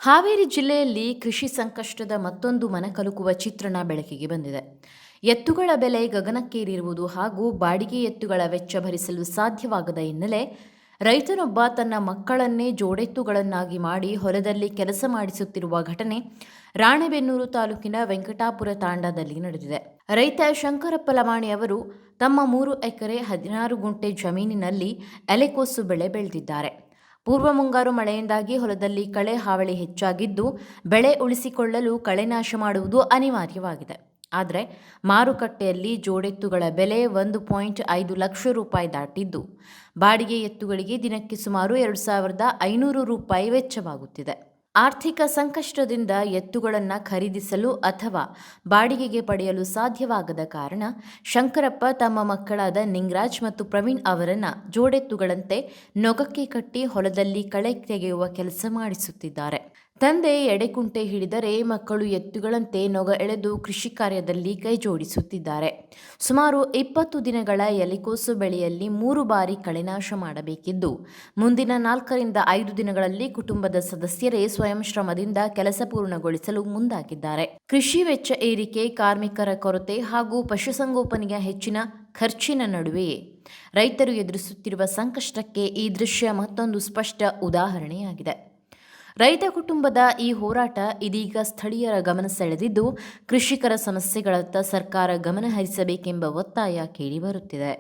ಹಾವೇರಿ ಜಿಲ್ಲೆಯಲ್ಲಿ ಕೃಷಿ ಸಂಕಷ್ಟದ ಮತ್ತೊಂದು ಮನಕಲುಕುವ ಚಿತ್ರಣ ಬೆಳಕಿಗೆ ಬಂದಿದೆ. ಎತ್ತುಗಳ ಬೆಲೆ ಗಗನಕ್ಕೇರಿರುವುದು ಹಾಗೂ ಬಾಡಿಗೆ ಎತ್ತುಗಳ ವೆಚ್ಚ ಭರಿಸಲು ಸಾಧ್ಯವಾಗದ ಹಿನ್ನೆಲೆ ರೈತನೊಬ್ಬ ತನ್ನ ಮಕ್ಕಳನ್ನೇ ಜೋಡೆತ್ತುಗಳನ್ನಾಗಿ ಮಾಡಿ ಹೊಲದಲ್ಲಿ ಕೆಲಸ ಮಾಡಿಸುತ್ತಿರುವ ಘಟನೆ ರಾಣೆಬೆನ್ನೂರು ತಾಲೂಕಿನ ವೆಂಕಟಾಪುರ ತಾಂಡಾದಲ್ಲಿ ನಡೆದಿದೆ. ರೈತ ಶಂಕರಪ್ಪ ಲಮಾಣಿ ಅವರು ತಮ್ಮ 3 ಎಕರೆ 16 ಗುಂಟೆ ಜಮೀನಿನಲ್ಲಿ ಎಲೆಕೋಸು ಬೆಳೆ ಬೆಳೆದಿದ್ದಾರೆ. ಪೂರ್ವ ಮುಂಗಾರು ಮಳೆಯಿಂದಾಗಿ ಹೊಲದಲ್ಲಿ ಕಳೆ ಹಾವಳಿ ಹೆಚ್ಚಾಗಿದ್ದು ಬೆಳೆ ಉಳಿಸಿಕೊಳ್ಳಲು ಕಳೆನಾಶ ಮಾಡುವುದು ಅನಿವಾರ್ಯವಾಗಿದೆ. ಆದರೆ ಮಾರುಕಟ್ಟೆಯಲ್ಲಿ ಜೋಡೆತ್ತುಗಳ ಬೆಲೆ 1.5 ಲಕ್ಷ ರೂಪಾಯಿ ದಾಟಿದ್ದು ಬಾಡಿಗೆ ಎತ್ತುಗಳಿಗೆ ದಿನಕ್ಕೆ ಸುಮಾರು 2,500 ರೂಪಾಯಿ ವೆಚ್ಚವಾಗುತ್ತಿದೆ. ಆರ್ಥಿಕ ಸಂಕಷ್ಟದಿಂದ ಎತ್ತುಗಳನ್ನು ಖರೀದಿಸಲು ಅಥವಾ ಬಾಡಿಗೆಗೆ ಪಡೆಯಲು ಸಾಧ್ಯವಾಗದ ಕಾರಣ ಶಂಕರಪ್ಪ ತಮ್ಮ ಮಕ್ಕಳಾದ ನಿಂಗರಾಜ್ ಮತ್ತು ಪ್ರವೀಣ್ ಅವರನ್ನು ಜೋಡೆತ್ತುಗಳಂತೆ ನೊಗಕ್ಕೆ ಕಟ್ಟಿ ಹೊಲದಲ್ಲಿ ಕಳೆ ತೆಗೆಯುವ ಕೆಲಸ ಮಾಡಿಸುತ್ತಿದ್ದಾರೆ. ತಂದೆ ಎಡೆಕುಂಟೆ ಹಿಡಿದರೆ ಮಕ್ಕಳು ಎತ್ತುಗಳಂತೆ ನೊಗ ಎಳೆದು ಕೃಷಿ ಕಾರ್ಯದಲ್ಲಿ ಕೈ ಜೋಡಿಸುತ್ತಿದ್ದಾರೆ. ಸುಮಾರು 20 ದಿನಗಳ ಎಲೆಕೋಸು ಬೆಳೆಯಲ್ಲಿ 3 ಬಾರಿ ಕಳೆನಾಶ ಮಾಡಬೇಕಿದ್ದು ಮುಂದಿನ 4ರಿಂದ 5 ದಿನಗಳಲ್ಲಿ ಕುಟುಂಬದ ಸದಸ್ಯರೇ ಸ್ವಯಂ ಶ್ರಮದಿಂದ ಕೆಲಸ ಪೂರ್ಣಗೊಳಿಸಲು ಮುಂದಾಗಿದ್ದಾರೆ. ಕೃಷಿ ವೆಚ್ಚ ಏರಿಕೆ, ಕಾರ್ಮಿಕರ ಕೊರತೆ ಹಾಗೂ ಪಶುಸಂಗೋಪನೆಯ ಹೆಚ್ಚಿನ ಖರ್ಚಿನ ನಡುವೆಯೇ ರೈತರು ಎದುರಿಸುತ್ತಿರುವ ಸಂಕಷ್ಟಕ್ಕೆ ಈ ದೃಶ್ಯ ಮತ್ತೊಂದು ಸ್ಪಷ್ಟ ಉದಾಹರಣೆಯಾಗಿದೆ. ರೈತ ಕುಟುಂಬದ ಈ ಹೋರಾಟ ಇದೀಗ ಸ್ಥಳೀಯರ ಗಮನ ಸೆಳೆದಿದ್ದು ಕೃಷಿಕರ ಸಮಸ್ಯೆಗಳತ್ತ ಸರ್ಕಾರ ಗಮನ ಹರಿಸಬೇಕೆಂಬ ಒತ್ತಾಯ ಕೇಳಿಬರುತ್ತಿದೆ.